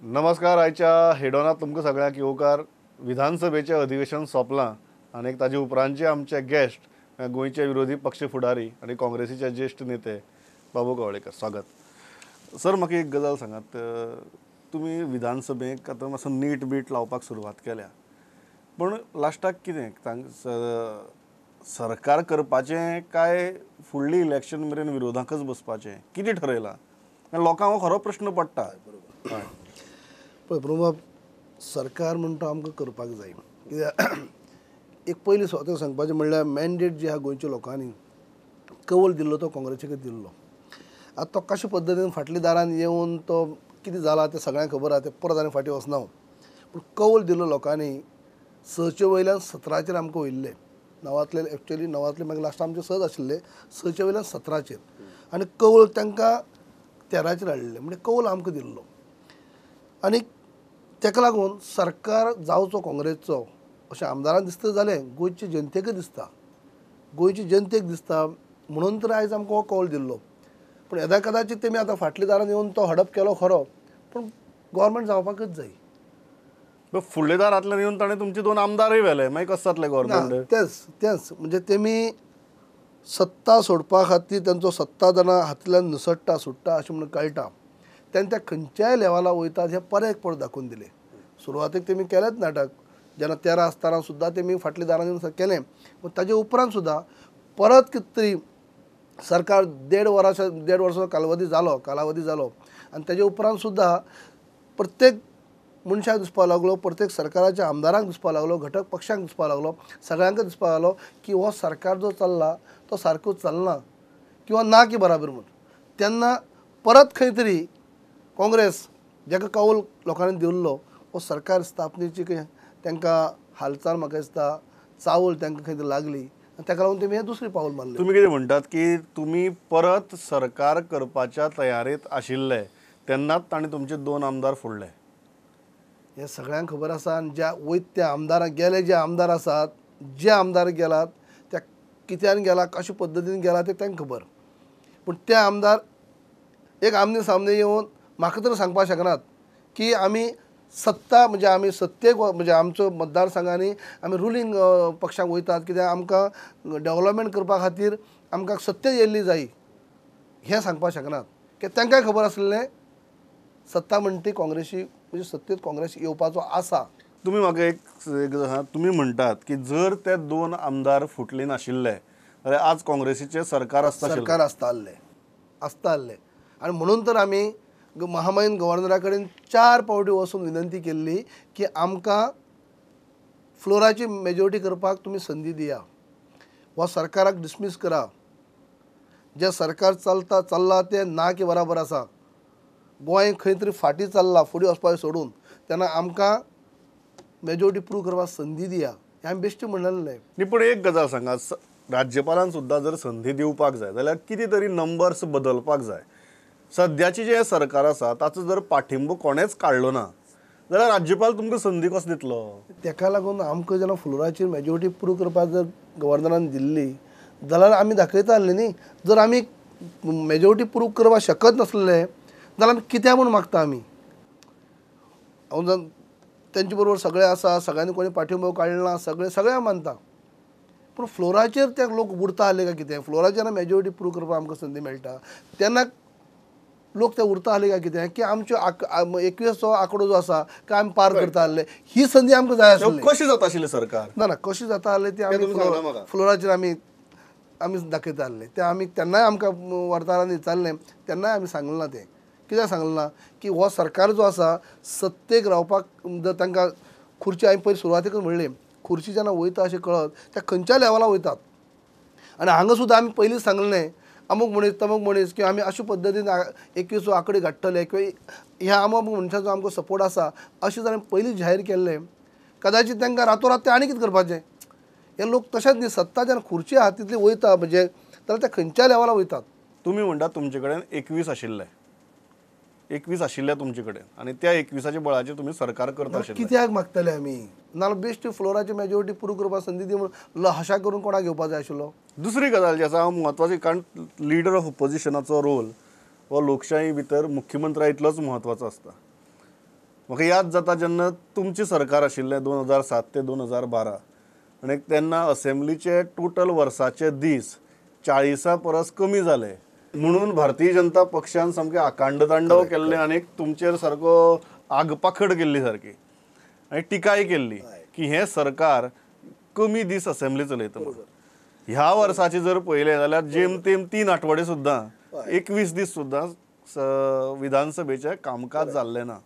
नमस्कार. आयच्या हेडोनात तुमकां सगळ्यांक येवकार. विधानसभेचें अधिवेशन सोंपलां आनी ताजे उपरांतचे आमचे गेस्ट गोंयचे विरोधी पक्ष फुडारी आनी काँग्रेसीचे ज्येश्ठ नेते बाबू कवळेकर. स्वागत सर. म्हाका एक गजाल सांगात, तुमी विधानसभेक आतां मातसो नीट बीट लावपाक सुरवात केल्या, पण लास्टाक कितें सरकार करपाचें काय फुडली इलेक्शन मेरेन विरोधाकच बसपाचें, कितें ठरयलां? लोकांक हो खरो प्रश्न पडटा. हय पळय प्रभू, सरकार म्हणटा आमकां करपाक जाय. कित्याक एक पयलीं स्वता सांगपाचें म्हणल्यार मॅन्डेट जे आहा गोंयच्या लोकांनी कौल दिल्लो तो काँग्रेसीक दिल्लो. आतां तो कशा पद्दतीन फाटल्या दारान येवन तो कितें जाला तें सगळ्यांक खबर आहा, तें परत आनी फाटीं वचना. पूण कौल दिल्लो लोकांनी 6चे वयल्यान 17चेर आमकां वयल्ले. 9तले एक्चुअली 9तले मागीर लास्ट आमचे 6 आशिल्ले, 6चे वयल्यान 17चेर आनी कौल तांकां 13चेर हाडले. म्हणजे कौल आमकां दिल्लो. आनी तेका लागून सरकार जावचो काँग्रेसचो अशें आमदारांक दिसता जालें, गोंयचे जनतेक दिसता. गोंयचे जनतेक दिसता म्हणून तर आयज आमकां हो कौल दिल्लो. पूण येदा कदाचीत तेमी आतां फाटल्या दारान येवन तो हडप केलो खरो, पूण गोवोरमेंट जावपाकच जाय. फुडल्या दारांतल्यान येवन ताणें तुमचे 2 आमदारय व्हेले, मागीर कसो जातलें गोवोरमेंट? तेंच म्हणजे तेमी सत्ता सोडपा खातीर तांचो सत्ता जाणा हातल्यान निसटटा सुट्टा अशें म्हणून कळटा. तेन्ना त्या खंयच्याय लेवला वयतात हें परत दाखोवन दिलें. सुरवातेक तेमी केलेंच नाटक. जेन्ना 13 आसतना सुद्दां तेमी फाटल्या दारान येवन केलें, पूण ताजे उपरांत सुद्दां परत कितें तरी सरकार 1.5 वर्साचो कालावधी जालो आनी ताजे उपरांत सुद्दां प्रत्येक मनशाक दिसपाक लागलो, प्रत्येक सरकाराच्या आमदारांक दिसपाक लागलो, घटक पक्षांक दिसपाक लागलो, सगळ्यांक दिसपाक लागलो की हो सरकार जो चल्ला तो सारको चलना किंवा ना की बराबर म्हणून. तेन्ना परत खंय तरी काँग्रेस जाका कौल लोकांनी दिल्लो हो सरकार स्थापनेची तांकां हालचाल म्हाका दिसता चावल तांकां खंय तरी लागली आनी ताका लागून तेमी हें दुसरें पावल मारलें. तुमी कितें म्हणटात की तुमी परत सरकार करपाच्या तयारेंत आशिल्ले तेन्नाच ताणें तुमचे 2 आमदार फोडले. हें सगळ्यांक खबर आसा. आनी ज्या वयत त्या आमदाराक गेले जे आमदार आसात, जे आमदार गेलात त्या कित्यान गेला, कशे पद्दतीन गेला तें तांकां खबर. पूण ते आमदार एक आमने सामने येवन म्हाका तर सांगपाक शकनात की आमी सत्ता म्हणजे आमी सत्तेक म्हणजे आमचो मतदारसंघांनी आमी रुलींग पक्षाक वयतात कित्याक आमकां डेव्हलपमेंट करपा खातीर आमकां सत्तेत येयल्ली जायी हें सांगपाक शकनात. कित्याक तांकांय खबर आसलें सत्ता म्हणटा ती काँग्रेसी म्हणजे सत्तेत काँग्रेस येवपाचो आसा. तुमी म्हाका एक तुमी म्हणटात की जर ते 2 आमदार फुटले नाशिल्ले जाल्यार आज काँग्रेसीचें सरकार आसता आसलें आनी म्हणून तर आमी महामहिम गव्हर्नरा कडेन 4 फावटी वचून विनंती केल्ली की आमकां फ्लोराची मेजॉरिटी करपाक तुमी संदी दिया, वा सरकाराक डिसमीस करा. जें सरकार चल्ला तें ना की बराबर आसा. गोंय खंय तरी फाटीं चल्ला फुडें वचपाचें सोडून, तेन्ना आमकां मेजॉरिटी प्रूव करपाक संदी दिया हें आमी बेश्टी म्हणलेलें. न्ही, पूण एक गजाल सांगा, राज्यपालान सुद्दां जर संधी दिवपाक जाय जाल्यार कितें तरी नंबर्स बदलपाक जाय. सद्याचें जें सरकार आसा ताचो जर पाठिंबो कोणेच काडलो ना जाल्यार राज्यपाल तुमकां संदी कसो दितलो? तेका लागून आमकां जेन्ना फ्लोराचेर मेजॉरिटी प्रूव करपाक जर गव्हर्नरान दिल्ली जाल्यार आमी दाखयता आसले न्ही. जर आमी मेजॉरिटी प्रूव करपाक शकत नासलें जाल्यार आमी कित्याक म्हूण मागता आमी. हांव तेंचे बरोबर सगळे आसा, सगळ्यांनी कोणी पाठिंबो काडला, सगळे मानता. पूण फ्लोराचेर ते लोक उरता आसले काय कितें? फ्लोराचेर मेजॉरिटी प्रूव करपाक आमकां संदी मेळटा तेन्ना लोक ते उरता आसले काय कितें की आमच्यो 21चो आंकडो जो आसा तो आमी पार करता आसले. ही संदी आमकां जाय आसली. कशें जाता आशिल्लें सरकार? ना कशी जाता आसलें ते आमी फ्लोराचेर आमी दाखयता आसले. ते आमी तेन्नाय आमकां वार्ताहरांनी विचारलें, तेन्नाय आमी सांगलें ना. तें कित्याक सांगलें ना की हो सरकार जो आसा सत्तेक रावपाक जर तांकां खुर्ची, हांवें पयलीं सुरवातेकच म्हणलें खुर्ची जेन्ना वयता अशें कळत त्या खंयच्याय लेवलार वयतात. आनी हांगा सुद्दां आमी पयलींच सांगलें अमूक मनीस तमूक मनीस की आमी अशे पद्दतीन 21चो आंकडो गाठतले किंवा ह्या अमूक मनशाचो आमकां सपोर्ट आसा अशें जर पयलींच जाहीर केल्लें कदाचित तांकां रातोरात तें आनी कितें करपाचें. हे लोक तशेंच न्ही, सत्ता जेन्ना खुर्ची आहा तितली वयता म्हणजे जाल्यार ते खंयच्याय लेवलार वयतात. तुमी म्हणटात तुमचे कडेन 21 आशिल्ले, 21 आशिल्ले तुमचे कडेन आनी त्या 21च्या बळाचेर तुमी सरकार करता आशिल्ले. कित्याक मागतले आमी? नाल्यार बेश्टी फ्लोराची मेजॉरिटी प्रूव करपाक संदी दी म्हणून हशा करून कोणाक घेवपाक जाय आशिल्लो? दुसरी गजाल जी आसा म्हत्वाची, कारण लिडर ऑफ ऑपोजिशनाचो रोल हो लोकशाही भितर मुख्यमंत्र्या इतलोच म्हत्वाचो आसता. म्हाका याद जाता जेन्ना तुमचें सरकार आशिल्लें 2007 ते 2012 आनी तेन्ना असेंब्लीचे टोटल वर्साचे दीस 40 परस कमी जाले म्हणून भारतीय जनता पक्षान सामकें आकांडतांडव केल्लें आनी तुमचेर सारको आगपाखड केल्ली सारकी आनी टिकाय केल्ली की हें सरकार कमी दीस असेंब्ली चलयता म्हणून. ह्या वर्साचे जर पळयलें जाल्यार जेमतेम 3 आठवडे सुद्दां 21 दीस सुद्दां विधानसभेचें कामकाज जाल्लें ना.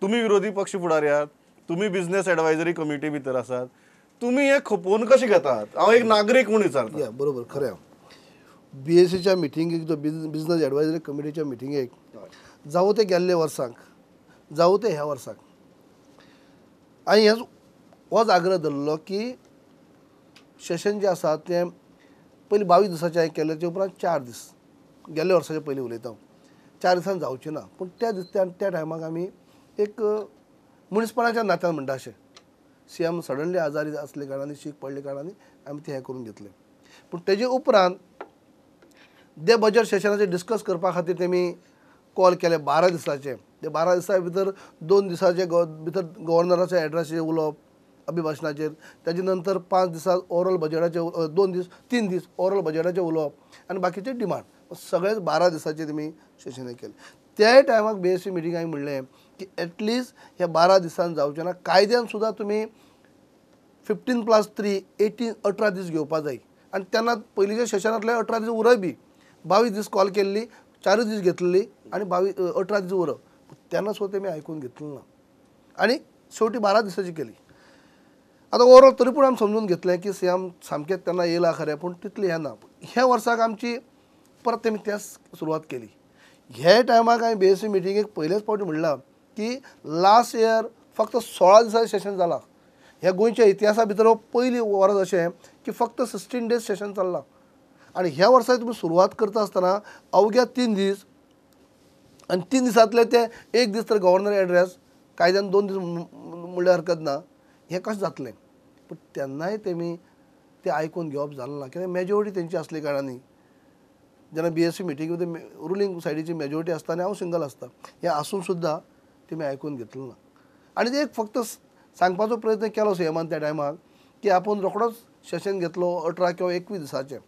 तुम्ही विरोधी पक्ष फुडारी आहात, तुम्ही बिझनेस एडवायझरी कमिटी भितर आसात, तुम्ही हे खपोवन कशें घेतात? हांव एक नागरीक म्हणून विचारता. बरोबर खरें. BSCच्या मिटिंगेक जो बिझनेस एडवायझरी कमिटीच्या मिटिंगेक जावं ते गेल्ले वर्साक जावं ते ह्या वर्साक हांवें होच आग्रह धरलो की सेशन जें आसा तें पयलीं 22 दिसाचें हांवें केलें, ते उपरांत 4 दीस गेल्ल्या वर्साचे पयलीं उलयता 4 दिसान जावचें ना. पूण त्या टायमाक आमी एक मनीसपणाच्या नात्यान म्हणटा अशें CM सडनली आजारी आसले कारणान शीक पडले कारणान आमी तें हें करून घेतलें. पूण तेजे उपरांत ते बजेट सेशनाचेर डिस्कस करपा खातीर तेमी कॉल केले 12 दिसाचे. ते 12 दिसा भितर 2 दिसाचे भितर गव्हर्नराच्या एड्रेसीचेर उलोवप अभिभाशणाचेर, तेजे नंतर 5 दिसा ओरल बजेटाचे 3 दीस ओरल बजेटाचेर उलोवप आनी बाकीचे डिमांड सगळेच 12 दिसाचे तेमी सेशन हें केलें. त्या टायमाक BSC मिटींग हांवें म्हणलें की एटलिस्ट ह्या 12 दिसान जावचें ना. कायद्यान सुद्दां तुमी 15+3 18 दीस घेवपा जाय आनी तेन्ना पयलींच्या सेशनांतले 18 दीस उरय बी 22 दीस कॉल केल्ली, 4 दीस घेतलेली आनी 18 दीस उरप. तेन्ना सुद्दां तेमी आयकून घेतलें ना आनी शेवटी 12 दिसाची केली. आतां ओवरऑल तरी पूण आमी समजून घेतलें की CM सामकेंच तेन्ना येयला खरें, पूण तितलें हें ना. ह्या वर्साक आमची परत तेमी तेच सुरवात केली. हे टायमाक हांवें BSC मिटिंगेक पयलेच फावटी म्हणलां की लास्ट इयर फक्त 16 दिसाचें सेशन जालां. ह्या गोंयच्या इतिहासा भितर हो पयली वर्स अशें की फक्त 16 डेज सेशन चल्लां आनी ह्या वर्सा तुमी सुरवात करता आसतना अवघ्या 3 दीस आनी 3 दिसांतले ते 1 दीस तर गव्हर्नर एड्रेस, कायद्यान 2 दीस म्हणल्यार हरकत ना. हें कशें जातलें? पूण तेन्नाय तेमी तें आयकून घेवप जालें ना, कित्याक मेजॉरिटी तेंची आसले कारणांनी. जेन्ना BSC मिटिंगे रुलींग सायडीची मेजॉरिटी आसता आनी हांव सिंगल आसता, हें आसून सुद्दां तेमी आयकून घेतलें ना. आनी ते एक फक्त सांगपाचो प्रयत्न केलो CMन त्या टायमाक की आपूण रोखडोच सेशन घेतलो 18 किंवा 21 दिसाचें.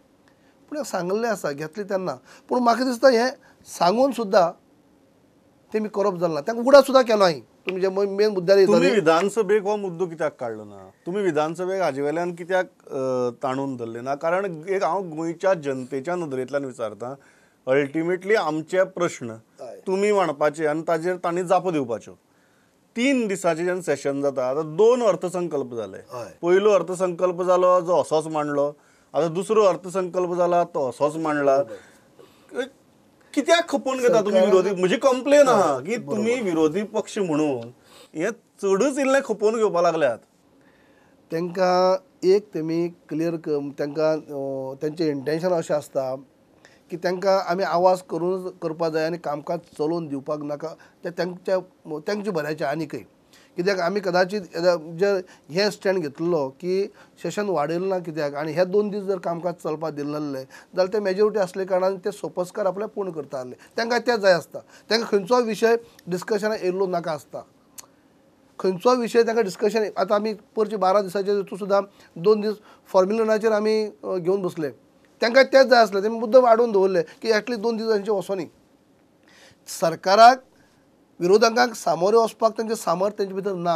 पूण सांगलें आसा घेतलें तेन्ना. पूण म्हाका दिसता हें सांगून सुद्दां तेमी करप जालें ना. तांकां उगडास सुद्दां केलो हांवें. तुमी जे मेन मुद्द्यार तुम्ही विधानसभेक हो मुद्दो कित्याक काडलो ना? तुम्ही विधानसभेक हाजे वेल्यान कित्याक ताणून धरले ना? कारण एक हांव गोंयच्या जनतेच्या नदरेंतल्यान विचारता, अल्टिमेटली आमचे प्रश्न तुमी मांडपाचे आनी ताजेर तांणी जापो दिवपाच्यो. 3 दिसाचें जेन्ना सेशन जाता, आतां 2 अर्थसंकल्प जाले. पयलो अर्थसंकल्प जालो जो असोच मांडलो, आतां दुसरो अर्थसंकल्प जाला तो असोच मांडला. कित्याक खपोवन घेता तुम्ही विरोधी? म्हजी कंप्लेन आहा की तुम्ही विरोधी पक्ष म्हणून हे चडच इल्लें खपोवन घेवपा लागल्यात. तांकां एक तेमी क्लियर तांकां तेंचें इंटेंशन अशें आसता की तांकां आमी आवाज करपा जाय आनी कामकाज चलोवन दिवपाक नाका. तें तेंचे बऱ्याचें आनीकय. कित्याक आमी कदाचीत जे हे स्टँड घेतलेलो की सेशन वाडयलें ना कित्याक आनी हे 2 दीस जर कामकाज चलपाक दिलें नासलें जाल्यार ते मेजॉरिटी आसले कारणान ते सोपस्कार आपले पूर्ण करता आसले. तांकां तें जाय आसता. तांकां खंयचो विशय डिस्कशनाक येयल्लो नाका आसता. खंयचो विशय तांकां डिस्कशन आतां आमी परचे 12 दिसाचे तूं सुद्दां 2 दीस फॉर्म्युलनाचेर आमी घेवन बसले. तांकां तेंच जाय आसलें. तेमी मुद्दम वाडोवन दवरले की एटलीस्ट 2 दीस तांचे वचोनी. सरकाराक विरोधकांक सामोरे वचपाक तेंचें सामर्थ तेंचे भितर ना.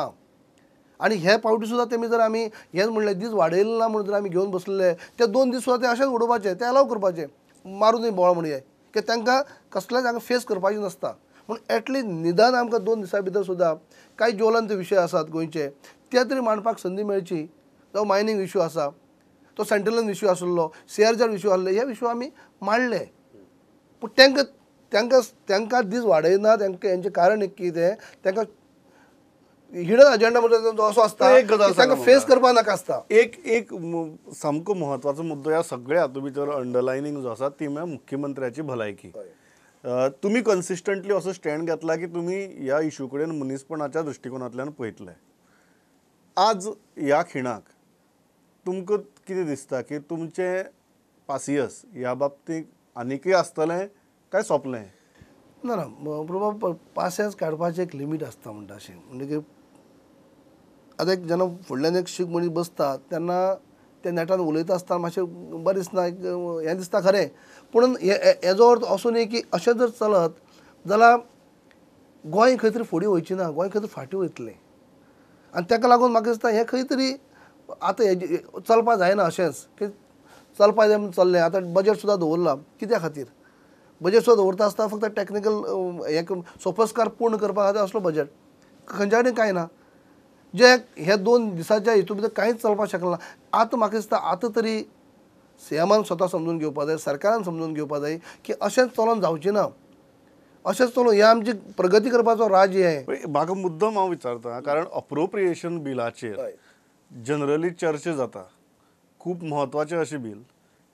आनी हे फावटी सुद्दां तेमी जर आमी हेंच म्हणलें दीस वाडयले ना म्हणून जर आमी घेवन बसलेले ते 2 दीस सुद्दां ते अशेंच उडोवपाचे, ते अलाव करपाचे, मारूनय बोवाळ म्हणून हे की तांकां कसलेंच हांगा फेस करपाचें नासता. पूण एटलीस्ट निदान आमकां 2 दिसां भितर सुद्दां कांय ज्वलंत विशय आसात गोंयचे ते तरी मांडपाक संदी मेळची. जावं मायनींग इश्यू आसा, तो सेंट्रलान इश्यू आसलो, CRZ इश्यू आसले, हे इश्यू आमी मांडले. पूण तांकां दीस वाडयना. तांकां हेंचें कारण कितें? तांकां हिडन अजेंडा म्हणटा असो आसता तांकां फेस करपा नाका आसता. एक सामको म्हत्वाचो मुद्दो ह्या सगळ्या हातूंत भितर अंडरलायनींग जो आसा ती म्हळ्यार मुख्यमंत्र्याची भलायकी. तुम्ही कन्सिस्टंटली असो स्टँड घेतला की तुम्ही ह्या इश्यू कडेन मनीसपणाच्या दृश्टिकोनांतल्यान पळयतले. आज ह्या खिणाक तुमकां कितें दिसता की तुमचें पासियस ह्या बाबतींत आनीकय आसतलें काय सोंपलें? ना ना प्रभाव पासियास काडपाचें एक लिमीट आसता म्हणटा अशें म्हणजे की आतां एक जेन्ना फुडल्यान एक शीक मनीस बसता तेन्ना ते नेटान उलयता आसतना मातशें बरें दिसना हें दिसता खरें पूण हेजो अर्थ असो न्ही की अशें जर चलत जाल्यार गोंय खंय तरी फुडें वयचें ना गोंय खंय तरी फाटीं वयतलें आनी ताका लागून म्हाका दिसता हें खंय तरी आतां हेजें चलपा जायना अशेंच की चलपा जाय म्हूण चल्लें आतां बजेट सुद्दां दवरला कित्या खातीर बजेट सुद्दां दवरता आसतना फक्त टॅक्निकल एक सोपस्कार पूर्ण करपा खातीर असलो बजेट खंयच्या कडेन कांय ना जे हे 2 दिसाच्या हितून भितर कांयच चलपाक शकना आतां म्हाका दिसता आतां तरी सीएमान स्वता समजून घेवपा जाय सरकारान समजून घेवपा जाय की अशेंच चलोन जावचें ना अशेंच चलोवन हें आमची प्रगती करपाचो राज्य हें म्हाका मुद्दम हांव विचारता कारण अप्रोप्रिएशन बिलाचेर जनरली चर्चा जाता खूब म्हत्वाचें अशें बील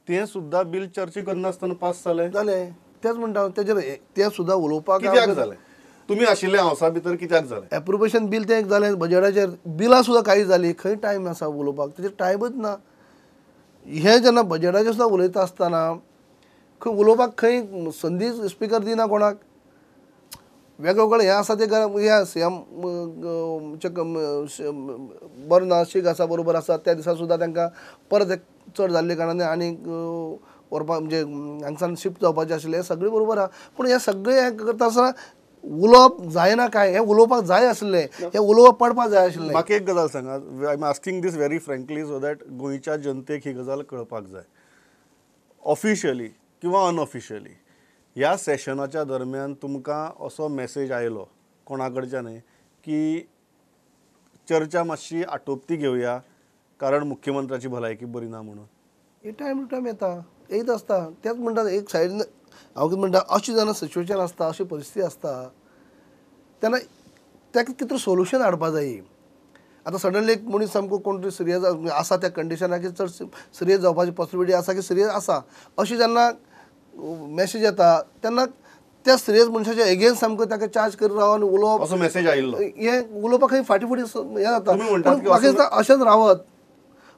तें सुद्दां बील चर्चा करनासतना पास जालें जालें तेच म्हणटा तेजेर तें सुद्दां उलोवपाक कित्याक जालें तुमी आशिल्ले हावसा भितर कित्याक जालें एप्रुवेशन बील तें एक जालें बजेटाचेर बिलां सुद्दां कांय जालीं खंय टायम आसा उलोवपाक तेजेर टायमच ना हें जेन्ना बजेटाचेर सुद्दां उलयता आसतना खंय उलोवपाक खंय संदी स्पिकर दिना कोणाक वेगवेगळे हें आसा ते हे सीएम बरो ना शीक आसा बरोबर आसा त्या दिसा सुद्दां तांकां परत एक चड जाल्ले कारणान आनी व्हरपाक म्हणजे हांगसान शिफ्ट जावपाचें आशिल्लें हें सगळें बरोबर आहा पूण हें सगळें हें करता आसतना उलोवप जायना काय हें उलोवपाक जाय आसलें हें उलोवप पडपाक जाय आशिल्लें म्हाका एक गजाल सांगात I am asking this very frankly so that गोंयच्या जनतेक ही गजाल कळपाक जाय ऑफिशियली किंवा अनऑफिशियली ह्या सेशनाच्या दरम्यान तुमकां असो मेसेज आयलो कोणा कडच्यानय की चर्चा मातशी आटोपती घेवया कारण मुख्यमंत्र्याची भलायकी बरी ना म्हणून हे टायम टू टायम येत आसता तेच म्हणटा एक सायडीन हांव कितें म्हणटा अशें जेन्ना सिच्युएशन आसता अशी परिस्थिती आसता तेन्ना ताका कितें तरी सोल्युशन हाडपा जाय आतां सडनली एक मनीस सामको कोण तरी सिरियस आसा त्या कंडिशनाक की चड सिरियस जावपाची पॉसिबिलिटी आसा की सिरियस आसा अशी जेन्ना मॅसेज येता तेन्ना त्या सिरियस मनशाच्या एगेन्स्ट सामको ताका चार्ज करीत रावन उलोवप असो मेसेज आयिल्लो हें उलोवपाक खंय फाटीं फुडें हें जाता तुमी म्हणटात की म्हाका दिसता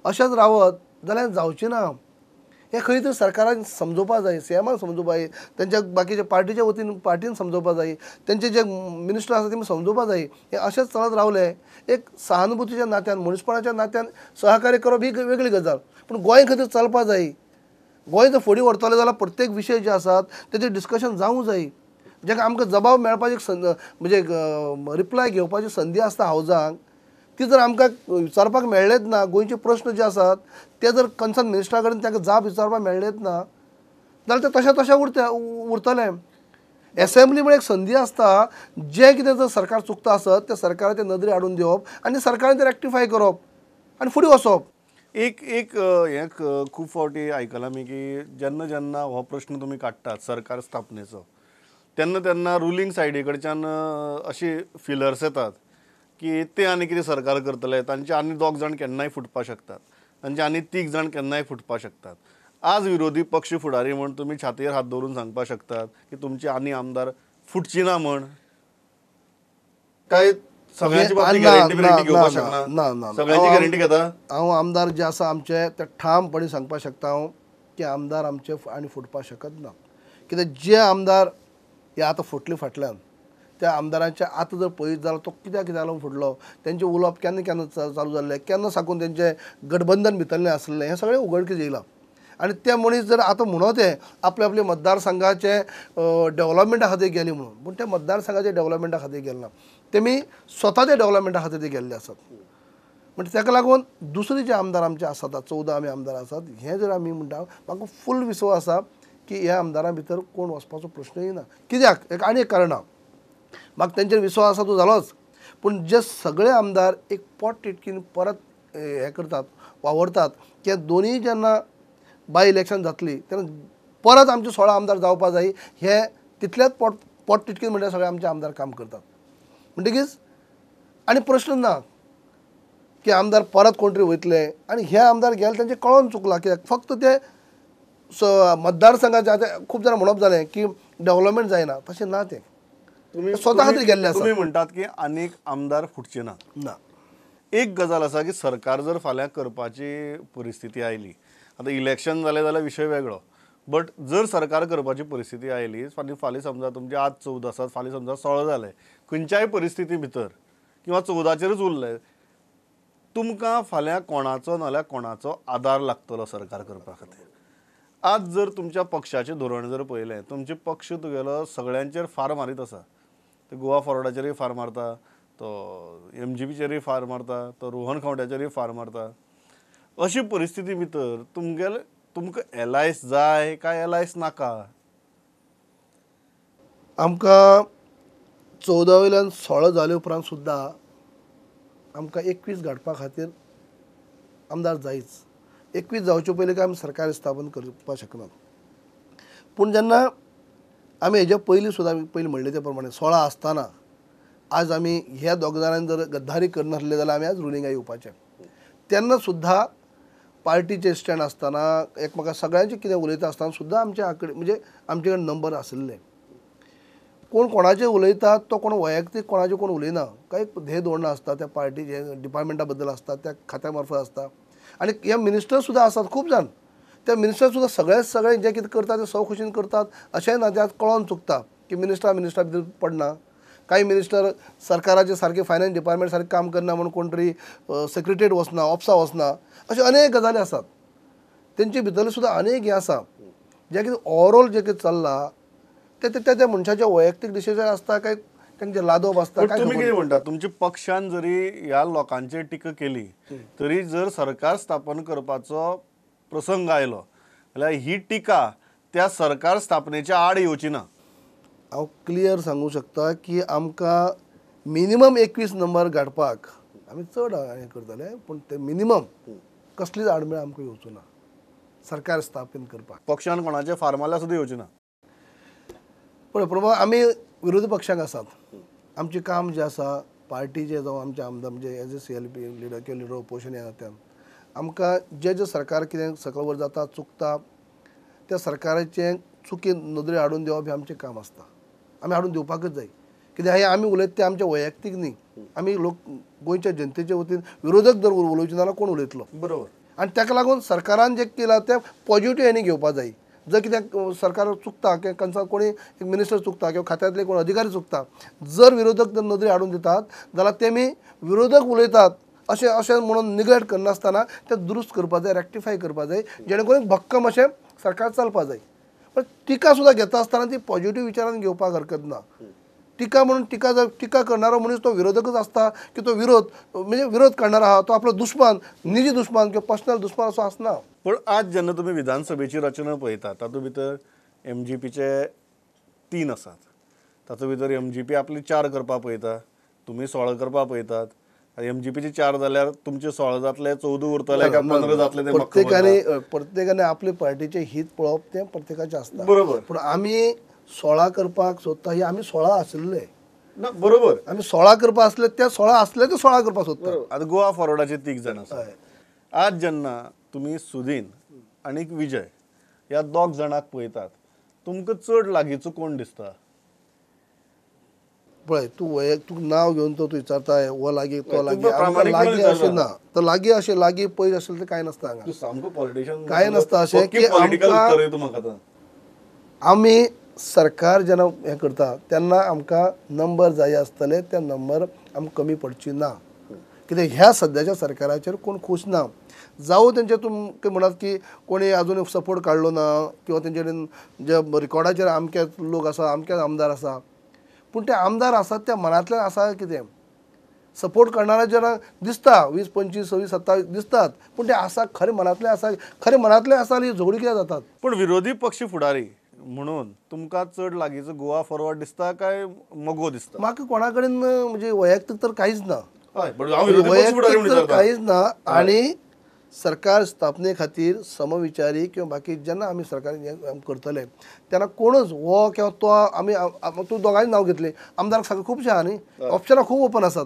अशेंच रावत जाल्यार जावचें ना हें खंय तरी सरकारान समजोवपा जाय सीएमान समजोवपा जाय तेंच्या बाकीच्या पार्टीच्या वतीन पार्टीन समजोवपा जाय तेंचे जे मिनिस्टर आसा तेमी समजोवपा जाय हें अशेंच चलत रावलें एक सहानुभुतीच्या नात्यान मनीसपणाच्या नात्यान सहकार्य करप ही वेगळी गजाल पूण गोंय खंय तरी चलपा जाय गोंय जर फुडें व्हरतले जाल्यार प्रत्येक विशय जे आसात तेजेर डिस्कशन जावंक जाय जेका आमकां जबाब मेळपाची म्हणजे रिप्लाय घेवपाची संदी आसता हावजांक ती जर आमकां विचारपाक मेळ्ळेच ना गोंयचे प्रश्न जे आसात ते जर कन्सर्न मिनिस्टरा कडेन ताका जाप विचारपाक मेळ्ळेच ना जाल्यार ते तशें उरतलें एसेंब्ली म्हळ्यार एक संदी आसता जें कितें जर सरकार चुकता आसत त्या सरकाराचे नदरे हाडून दिवप आनी सरकारान तें रेक्टिफाय करप आनी फुडें वचप एक हें खूब फावटी आयकलां मी की जेन्ना जेन्ना हो प्रश्न तुमी काडटात सरकार स्थापनेचो तेन्ना तेन्ना रुलींग सायडी कडच्यान अशी फिलर्स येतात की ते आनी कितें सरकार करतले तांचे आनी 2 जाण केन्नाय फुटपाक शकतात तांचे आनी 3 जाण केन्नाय फुटपाक शकतात आज विरोधी पक्ष फुडारी म्हण तुमी छातयेर हात दवरून सांगपाक शकतात की तुमचे आनी आमदार फुटची ना म्हण काय सगळ्यांची बाबतीत गॅरंटी घेवपाक शकना सगळ्यांची गॅरंटी घेता हांव आमदार जे आसा आमचे ते ठामपणे सांगपाक शकता हांव की आमदार आमचे आनी फुटपाक शकत ना कित्याक जे आमदार हे आतां फुटले फाटल्यान त्या आमदारांचे आतां जर पळयत जाल्यार तो कित्याक लागून फुटलो तेंचें उलोवप केन्ना केन्ना चालू जाल्लें केन्ना साकून तेंचें गठबंधन भितरलें आसलें हें सगळें उगडकीस येयलां आनी ते मनीस जर आतां म्हणत हे आपल्या आपल्या मतदारसंघाचे डेव्हलपमेंटा खातीर गेले म्हणून पूण ते मतदारसंघाचे डेव्हलपमेंटा खातीर गेले ना तेमी स्वताच्या डेव्हलपमेंटा खातीर ते गेल्ले आसात म्हणजे ताका लागून दुसरे जे आमदार आमचे आसात 14 आमी आमदार आसात हे जर आमी म्हणटा म्हाका फूल विश्वास आसा की ह्या आमदारां भितर कोण वचपाचो प्रश्न येना कित्याक एक आनी एक कारण आहा म्हाका तेंचेर विश्वास आसा तो जालोच पूण जे सगळे आमदार एक पोट तिडकीन परत हे करतात वावरतात की दोनूय जेन्ना बाय इलेक्शन जातली तेन्ना परत आमचे 16 आमदार जावपा जाय हे तितलेच पोट तिडकीन म्हणजे सगळे आमचे आमदार काम करतात म्हणटकीच आनी प्रश्न ना की आमदार परत कोण तरी वयतले आनी हे आमदार गेले तेंचे कळोन चुकला कित्याक फक्त ते मतदारसंघाचे आतां खूब जाणां म्हणप जालें की डेव्हलपमेंट जायना तशें ना तें स्वता खातीर गेल्ले आसा तुम्ही म्हणटात की अनेक आमदार फुटचे ना एक गजाल आसा की सरकार जर फाल्यां करपाची परिस्थिती आयली आतां इलेक्शन जालें जाल्यार विशय वेगळो बट जर सरकार करपाची परिस्थिती आयली फाल्यां समजा तुमचे आज 14 आसात फाल्यां समजा 16 जाले खंयच्याय परिस्थिती भितर किंवा 14चेरच उरले तुमकां फाल्यां कोणाचो नाल्यार कोणाचो आदार लागतलो सरकार करपा खातीर. आज जर तुमच्या पक्षाचें धोरण जर पळयलें तुमचे पक्ष तुगेलो सगळ्यांचेर फार मारीत आसा. ते गोवा फॉरवर्डाचेरय फार मारता, तो MGPचेरय फार मारता, तो रोहन खंवट्याचेरय फार मारता. अशी परिस्थिती भितर तुमकां एलायस जाय काय एलायस नाका? आमकां 14 वयल्यान 16 जाले उपरांत सुद्दां आमकां 21 घडपा खातीर आमदार जायच. 21 जावचे पयलीं काय आमी सरकार स्थापन करपाक शकनात. पूण जेन्ना आमी हेज्या पयलीं सुद्दां पयलीं म्हणले ते प्रमाणे 16 आसतना आज आमी ह्या दोग जाणांनी जर गद्दारी करनासले जाल्यार आमी आज रुलिंगाक येवपाचे. तेन्ना सुद्दां पार्टीचे स्टँड आसतना एकमेका सगळ्यांचे कितें उलयता आसतना सुद्दां आमच्या कडेन म्हणजे आमचे कडेन नंबर आसले. कोण कोणाचें उलयतात तो कोण वैयक्तीक कोणाचें कोण उलयना. कांय ध्येय धोरणां आसता त्या पार्टीचे डिपार्टमेंटा बद्दल आसता, त्या खात्या मार्फत आसता. आनी हे मिनिस्टर सुद्दां आसात खूब जाण. ते मिनिस्टर सुद्दां सगळे जे कितें करतात ते सवखुशीन करतात अशेंय ना. ते आज कळोन चुकता की मिनिस्टर भितर पडना. काही मिनिस्टर सरकाराचे सारके फायनान्स डिपार्टमेंट सारकें काम करना म्हणून कोण तरी सेक्रेटरीएट वचना, ऑफिसा वचना, अशे अनेक गजाली आसात. तेंचे भितरले सुद्दां अनेक हें आसा जे कितें ओवरऑल जे कितें चल्लां ते त्या मनशाच्या वैयक्तीक दिशेचेर आसता काय तांचे लादप आसता काय. तुम्ही कितें म्हणटा तुमच्या पक्षान जरी ह्या लोकांचेर टिका केली तरी जर सरकार स्थापन करपाचो प्रसंग आयलो जाल्यार ही टिका त्या सरकार स्थापनेच्या आड येवची ना. हांव क्लियर सांगूं शकता की आमकां मिनिमम 21 नंबर गाडपाक आमी चड हें करतले पूण ते मिनिमम कसलीच आडमेळ आमकां येवचो ना सरकार स्थापन करपाक. पक्षान कोणाचे फार्माल्या सुद्दां येवची ना. पळय प्रभू आमी विरोधी पक्षाक आसात. आमचें काम जें आसा पार्टीचें जावं आमचे आमदार म्हणजे एज ए CLP लिडर किंवा लिडर ऑपोजिशन ह्या नात्यान आमकां जे सरकार कितें सकयल वर जाता चुकता त्या सरकाराचे चुकी नदरे हाडून दिवप हें आमचें काम आसता. आमी हाडून दिवपाकच जाय. कित्याक हे आमी उलयता ते आमचे वैयक्तीक न्ही. आमी लोक गोंयच्या जनतेचे वतीन विरोधक जर उलोवचे नाल्यार कोण उलयतलो. बरोबर. आनी ताका लागून सरकारान जें केलां तें पॉजिटीव हेणी घेवपा जाय. जर कितें सरकार चुकता किंवा कंसा कोणी एक मिनिस्टर चुकता किंवा खात्यांतले कोण अधिकारी चुकता जर विरोधक जर नदरी हाडून दितात जाल्यार तेमी विरोधक उलयतात अशें म्हणून निग्लेक्ट करनासतना तें दुरुस्त करपा जाय, रेक्टिफाय करपा जाय जेणे करून भक्कम अशें सरकार चलपा जाय. पण टिका सुद्दां घेता आसतना ती पॉजिटीव विचारान घेवपाक हरकत ना. टिका म्हणून टिका करणारो मनीस तो विरोधकच आसता की तो विरोध करणारो आहा तो आपलो दुश्मन निजी दुश्मन किंवा पर्सनल दुश्मन असो आसना. पण आज जेन्ना तुमी विधानसभेची रचना पळयतात तातूंत भितर MGPचे 3 आसात. तातूंत भितर MGP आपली 4 करपा पळयता, तुमी 16 करपा पळयतात. MGPचे 4 जाल्यार तुमचे 16 जातले 14 उरतले काय 15 जातले ते प्रत्येकाने आपले पार्टीचे हित पळोवप तें प्रत्येकाचें आसता. बरोबर. पूण आमी 16 करपाक सोदता ही आमी 16 आसले ना. बरोबर. आमी 16 करपा आसले ते 16 आसले ते 16 करपा सोदता. आतां गोवा फॉरवर्डाचे 3 जाण आसात. आज जेन्ना तुमी सुदीन आनीक विजय ह्या दोग जाणांक पळयतात तुमकां चड लागींचो कोण दिसता? पळय तूं नांव घेवन तो तूं विचारता हो लागीं तो लागीं लागीं अशें ना. तर लागीं अशें लागीं पयस आसलें तें कांय नासता हांगा. सामको पॉलिटिशियन कांय नासता अशें की आमी सरकार जेन्ना हें करता तेन्ना आमकां नंबर जाय आसतले ते नंबर आमकां कमी पडची ना. कित्याक ह्या सद्याच्या सरकाराचेर कोण खूश ना. जावं तेंचे तुमकां म्हणत की कोणी आजून सपोर्ट काडलो ना किंवा तेंचे कडेन जे रिकॉर्डाचेर अमके लोक आसा अमके आमदार आसा पूण ते आमदार आसात त्या मनांतल्यान आसा कितें सपोर्ट करणारा जेन्ना दिसता 20, 25, 26, 27 दिसतात पूण ते आसा खरें मनांतले आसा ही झगडी कित्याक जातात. पूण विरोधी पक्ष फुडारी म्हणून तुमकां चड लागींचो गोवा फॉरवर्ड दिसता काय मोगो दिसता? म्हाका कोणा कडेन म्हणजे वैयक्तीक तर कांयच ना. वैयक्तीक तर कांयच ना. आनी सरकार स्थापने खातीर समविचारी किंवा बाकी जेन्ना आमी सरकार करतले तेन्ना कोणूच हो किंवा तो आमी तूं दोगांयच नांव घेतलें आमदाराक सगळें खुबशें आहा न्ही ऑप्शनां खूब ओपन आसात.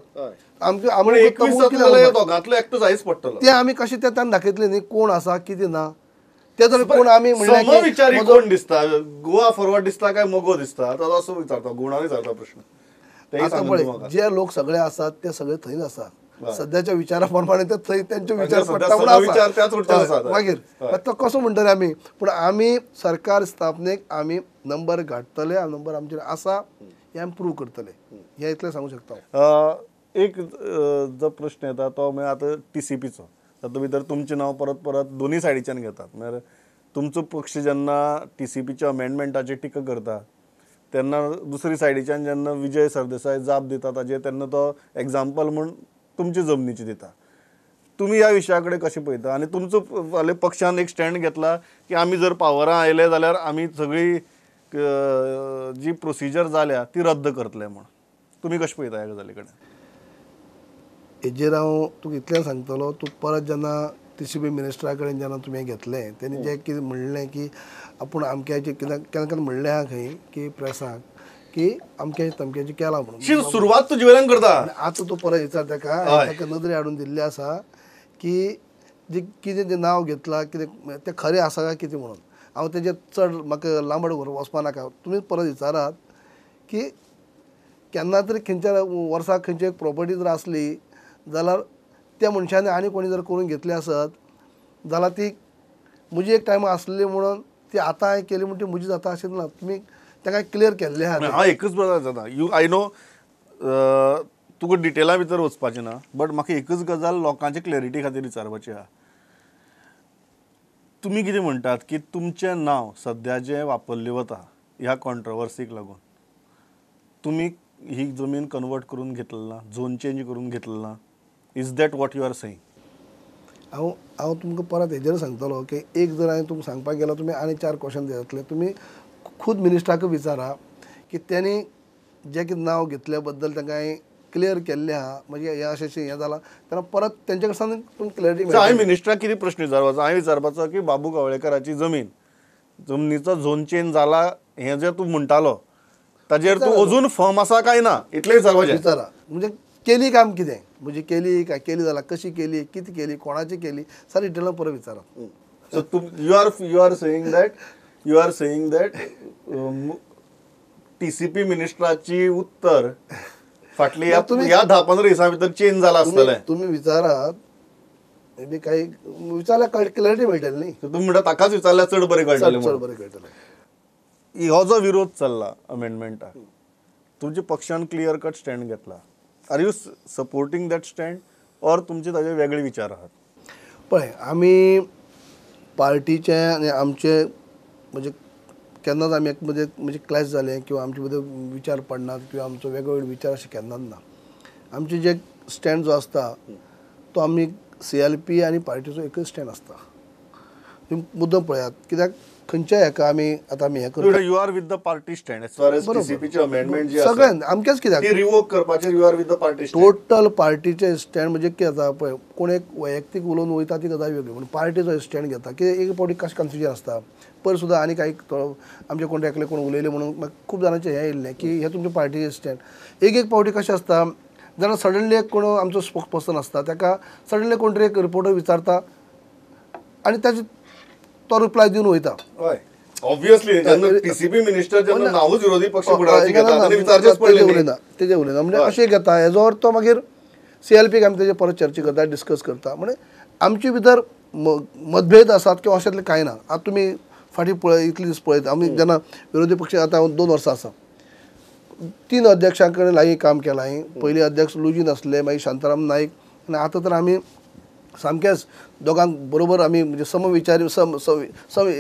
ते आमी कशें ते तांकां दाखयतले न्ही कोण आसा कितें ना ते जर कोण आमी म्हणल्यार कोण दिसता गोवा फॉरवर्ड दिसता काय मोगो दिसता तो असो विचारता गुणान विचारता प्रश्न. आतां पळय जे लोक सगळे आसात ते सगळे थंयच आसा. सध्याच्या विचाराप्रमाणे ते थंय त्यांचे विचार सध्या पडटा सगळो विचार त्याच वटेन आसा. म्हणून मागीर तो कसो म्हणटले आमी पूण आमी सरकार स्थापनेक आमी नंबर गाठतले नंबर आमचे आसा हे आमी प्रूव करतले हे इतलें सांगू शकता हांव. एक जो प्रश्न येता तो म्हणजे आता TCPचो तातूंत भितर तुमचें नांव परत परत दोन्ही सायडीच्यान घेतात. म्हळ्यार तुमचो पक्ष जेन्ना TCPच्या अमेंडमेंटाचेर टिका करता तेन्ना दुसरी सायडीच्यान जेन्ना विजय सरदेसाय जाप दिता ताजेर तेन्ना तो एग्जाम्पल म्हूण तुमचे जमनीची दिता. तुम्ही ह्या विशया कडेन कशें पळयता आनी तुमचो फाल्यां पक्षान एक स्टँड घेतला की आमी जर पावरां आयले जाल्यार आमी सगळी जी प्रोसिजर जाल्या ती रद्द करतले म्हूण तुमी कशें पळयता ह्या गजाली कडेन? हेजेर हांव तुका इतलें सांगतलो तूं परत जेन्ना TCP मिनिस्टरा कडेन जेन्ना तुमी घेतलें तेणी जें कितें म्हणलें की आपूण अमक्याचें कित्याक केन्ना म्हणलें आहा खंय की प्रेसाक की अमक्याचें तमक्याचें केलां म्हणून सुरवात तुजे वयल्यान करता. आतां तूं परत विचार ताका नदरे हाडून दिल्लें आसा की जें कितें जें नांव घेतलां कितें तें खरें आसा काय कितें म्हणून. हांव तेजेर चड म्हाका लांबड वचपा नाका. तुमी परत विचारात की केन्ना तरी खंयच्या वर्साक खंयची एक प्रॉपर्टी जर आसली जाल्यार त्या मनशांनी आनी कोणी जर करून घेतली आसत जाल्यार ती म्हजी एक टायम आसली म्हणून ती आतां हांवें केली म्हणून ती म्हजी जाता अशें ना. तुमी ताका क्लियर केल्लें आहा. हांव एकच गजाल जाता आय नो तुका डिटेला भितर वचपाचें ना बट म्हाका एकच गजाल लोकांच्या क्लॅरिटी खातीर विचारपाची आहा. तुमी कितें म्हणटात की तुमचें नांव सद्या जें वापरलें वता ह्या कॉन्ट्रोवर्सीक लागून तुमी ही जमीन कन्वर्ट करून घेतलें ना झोन चेंज करून घेतलें ना is that what you are saying? हांव तुमकां परत हेजेर सांगतलो की एक जर हांवें तुमकां सांगपाक गेलो तुमी आनी 4 क्वेश्चन जातले. तुमी खूद मिनिस्टराक विचारा की त्यांनी जें कितें नांव घेतल्या बद्दल तांकां हांवें क्लियर केल्लें आहा म्हणजे हें अशें हें जालां तेन्ना परत तेंचे कडच्यान तुमकां क्लॅरिटी हांवें मिनिस्टराक कितें प्रश्न विचारपाचो हांवें विचारपाचो की बाबू कवळेकराची जमनीचो झोन चेंज जाला हें जें तूं म्हणटालो ताजेर तूं अजून फर्म आसा काय ना इतलें विचारपाचें. विचारा म्हणजे केली काम कितें म्हणजे केली काय केली जाल्यार कशी केली कितें केली कोणाची केली सारी डिटेलान परत विचारा. So you are saying that TCP मिनिस्टराची उत्तर फाटली ह्या 10-15 दिसां भितर चेंज जाला आसतलें. तुम्ही विचारात मे बी काही विचारल्यार क्लॅरिटी मेळटली न्ही. तुम्ही म्हणटा ताकाच विचारल्यार चड बरें कळटलें चड बरें कळटलें. हो जो विरोध चल्ला अमेंडमेंटाक तुमच्या पक्षान क्लियर कट स्टँड घेतला. Are you supporting that stand or तुमचे ताजे वेगळे विचार आहात? पळय आमी पार्टीचे आनी आमचे म्हणजे केन्नाच आमी म्हणजे क्लॅश जाले किंवा आमचे भितर विचार पडनात किंवा आमचो वेगळो विचार अशें केन्नाच ना. आमचे जे स्टँड जो आसता तो आमी CLP आनी पार्टीचो एकच स्टँड आसता. तुम्ही मुद्दम पळयात कित्याक खंयच्याय हेका आमी हें करता you are with the party stand as far as TCPची अमेंडमेंट जी आसा सगळ्यांक अमकेच कित्याक ती रिवोक करपाचेर you are with the party stand. Total पार्टीचे स्टँड म्हणजे कितें जाता पळय कोण एक वैयक्तीक उलोवन वयता ती गजाल वेगळी म्हणून पार्टीचो स्टँड घेता की एक पावटी कशें कन्फ्युजन आसता. पयर सुद्दां आनी काही आमचे कोण एकले कोण उलयले म्हणून म्हाका खूब जाणांचें हें येयल्लें की हे तुमचे पार्टीचे स्टँड एक पावटी कशें आसता जाल्यार सडनली एक कोण आमचो स्पोक्स पर्सन आसता ताका सडनली कोण तरी एक रिपोर्टर विचारता आनी ताजे तो रिप्लाय दिवन वयता. हय ऑब्वियसली TCP मिनिस्टर जेन्ना नांवूच विरोधी पक्ष फुडाराची घेता तेन्ना विचारचेच पडले न्ही. तेजे उलयना म्हणजे अशें घेता हेजो अर्थ तो मागीर CLPक आमी तेजे परत चर्चा करता डिस्कस करता. म्हणजे आमचे भितर मतभेद आसात किंवा अशेंतलें कांय ना. आतां तुमी फाटीं पळय इतले दीस पळयत आमी जेन्ना विरोधी पक्ष आतां 2 वर्सां आसा 3 अध्यक्षां कडेन लागीं काम केलां. पयलीं अध्यक्ष लुजीन आसले मागीर शांताराम नायक आनी आतां तर आमी सामकेच दोगांक बरोबर आमी म्हणजे समविचारी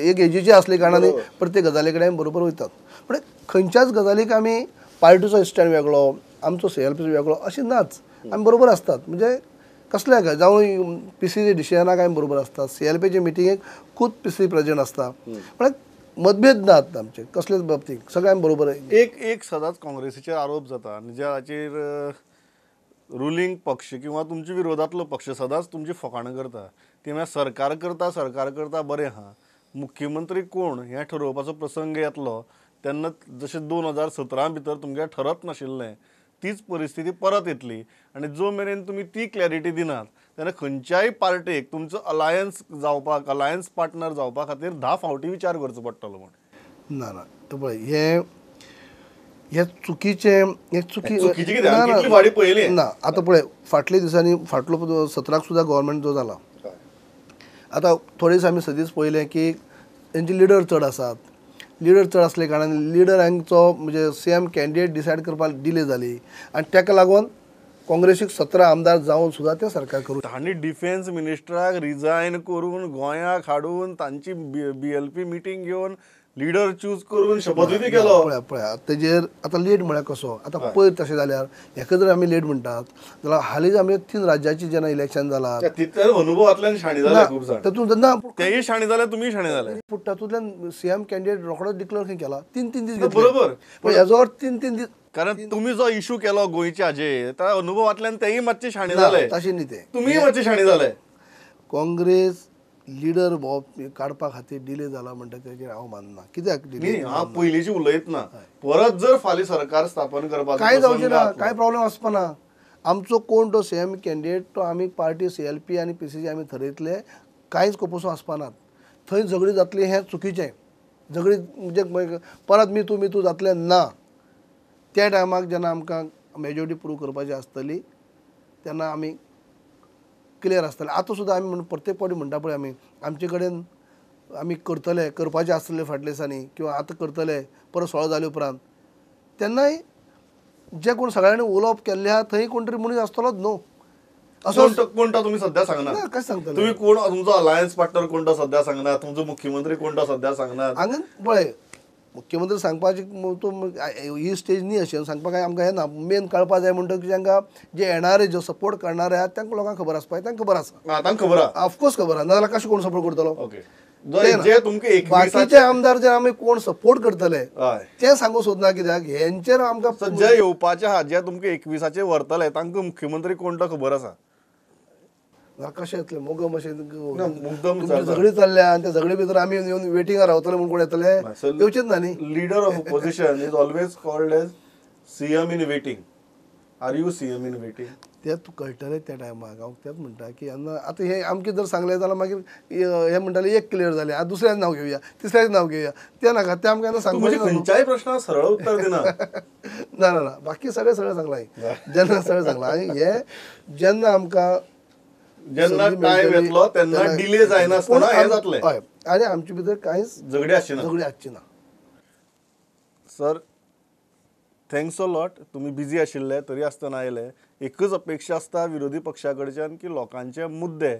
एक एजीचे असले कारणान प्रत्येक गजाली कडेन बरोबर वयतात. म्हणजे खंयच्याच गजालीक आमी पार्टीचो स्टँड वेगळो आमचो CLPचो वेगळो अशें नाच. आमी बरोबर आसतात म्हणजे कसलें काय जावं PCC डिसिजनाक आमी बरोबर आसतात CLPचे मिटिंगेक खूब PCC प्रेजिडेंट आसता. म्हणजे मतभेद नात आमचे कसलेच बाबतींत सगळे आमी बरोबर. एक सदांच काँग्रेसीचेर आरोप जाता आनी ज्याचेर रुलींग पक्ष किंवा तुमच्या विरोधातलो पक्ष सदांच तुमची फकाणां करता ती म्हळ्यार सरकार करता बरें आहा मुख्यमंत्री कोण हें ठरोवपाचो प्रसंग येतलो तेन्ना जशें 2017 भितर तुमगें ठरत नाशिल्लें तीच परिस्थिती परत येतली आनी जो मेरेन तुमी ती क्लॅरिटी दिनात तेन्ना खंयच्याय पार्टेक तुमचो अलायन्स पार्टनर जावपा खातीर 10 फावटी विचार करचो पडटलो म्हण. ना तो पळय हे चुकीचे हे चुकीची कितें? हांवें कितली फावटी पळयली. ना आतां पळय फाटल्या दिसांनी फाटलो 17क सुद्दां गव्हर्मेंट जो जाला आतां थोडे दीस आमी सदींच पळयलें की तेंचे लिडर चड आसात. लिडर चड आसले कारणान लिडरांचो म्हणजे CM कॅन्डिडेट डिसायड करपाक डिले जाली आनी ताका लागून काँग्रेसीक 17 आमदार जावन सुद्दां ते सरकार करूं. तांणी डिफेन्स मिनिस्टराक रिजायन करून गोंयाक हाडून तांची BLP मिटींग घेवन लिडर चूज करून शपथविधी केलो. पळय तेजेर आतां लेट म्हळ्यार कसो आतां पयर तशें जाल्यार हेका जर आमी लेट म्हणटात जाल्यार हालींच आमी 3 राज्याची जेन्ना इलेक्शन जालां तितल्या अनुभवांतल्यान शाणी जाले खूब जाण. तातूंत ना तेय शाणी जाले, तुमी शाणी जाले. पूण तातूंतल्यान CM कॅन्डिडेट रोखडोच डिक्लेअर खंय केला 3-3 दीस बरोबर. पण हेजो 3-3 दीस कारण तुम्ही जो इशू केलो गोंयच्या हाजेर त्या अनुभवांतल्यान तेय मातशे शाणी जाले. तशें न्ही ते तुम्ही मातशे शाणी जाले. काँग्रेस लिडर काडपा खातीर डिले जाला म्हणटा तेजेर हांव मानना. कित्याक डिले हांव पयलींची उलयत ना. परत जर फाल्यां सरकार स्थापन करपाचो काय जावचें ना, काय प्रॉब्लेम आसपाना. आमचो कोण तो CM कॅन्डिडेट तो आमी पार्टी CLP आनी PCC आमी थरयतले, कांयच कोपोसो आसपानात. थंय झगडी जातली हें चुकीचें. झगडी म्हणजे परत मी तूं जातलें ना. त्या टायमाक जेन्ना आमकां मेजॉरिटी प्रूव करपाची आसतली तेन्ना आमी क्लियर आसतले. आतां सुद्दां आमी प्रत्येक फावटी म्हणटा पळय आमी आमचे कडेन आमी करतले करपाचें आसतलें फाटल्या दिसांनी किंवा आतां करतले परत सोळो जाले उपरांत तेन्नाय जे कोण सगळ्यांनी उलोवप केल्लें आहा थंय कोण तरी मनीस आसतलोच न्हू. असो कोणता तुम्ही सध्या सांगना. काय सांगतले तुम्ही कोण तुमचो अलायन्स पार्टनर कोणता सध्या सांगना, तुमचो मुख्यमंत्री कोणता सध्या सांगना. हांगा पळय मुख्यमंत्री सांगपाची तो ही स्टेज न्ही अशी सांगपाक आमकां हें ना. मेन कळपा जाय म्हणटकीर तांकां जे येणारे जो सपोर्ट करणारे आहात तांकां लोकांक खबर आसपाक जाय. तांकां खबर आसा. तांकां खबर आहा. ऑफकोर्स खबर आहा. नाजाल्यार कशें कोण सपोर्ट करतलो. ओके. जे तुमकां बाकीचे आमदार जे आमी कोण सपोर्ट करतले ते सांगू सोदना. कित्याक हेंचेर आमकां जे येवपाचे आहा जे तुमकां 21 व्हरतले तांकां मुख्यमंत्री कोण तो खबर आसा. कशें येतलें मोगम अशें मुद्दम झगडी चल्ल्या आनी त्या झगडी भितर आमी येवन वेटिंगार रावतले म्हूण कोण येतले येवचेच ना न्ही. Leader of opposition is always called as CM in waiting. Are you CM in waiting? तें तूं कळटलें त्या टायमाक. हांव तेंच म्हणटा की आतां हें आमचें जर सांगलें जाल्यार मागीर हें म्हणटालें एक क्लियर जालें आतां दुसऱ्याचें नांव घेवया तिसऱ्याचें नांव घेवया तें नाका. तें आमकां केन्ना म्हणजे सांगपाचें खंयच्याय प्रश्नाक सरळ उत्तर दिना. ना ना ना बाकी सगळें सरळ सांगलां जेन्ना सरळ सांगलां. आनी हें जेन्ना आमकां जेन्ना टायम येतलो तेन्ना डिले जायनासतना हें जातलें. हय आनी आमचे भितर कांयच झगडी आसची आसची ना. Sir thanks a lot. तुमी बिजी आशिल्ले तरी आसतना आयले. एकच अपेक्षा आसता विरोधी पक्षा कडच्यान की लोकांचे मुद्दे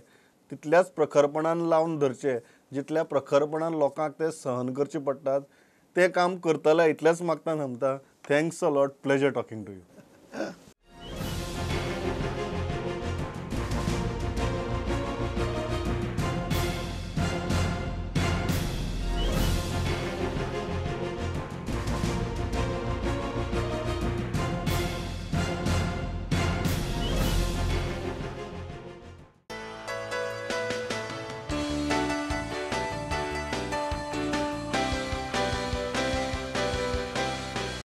तितल्याच प्रखरपणान लावन धरचे जितल्या प्रखरपणान लोकांक ते सहन करचे पडटात. ते काम करतले इतलेंच मागता थांबता. Thanks a lot. Pleasure talking to you.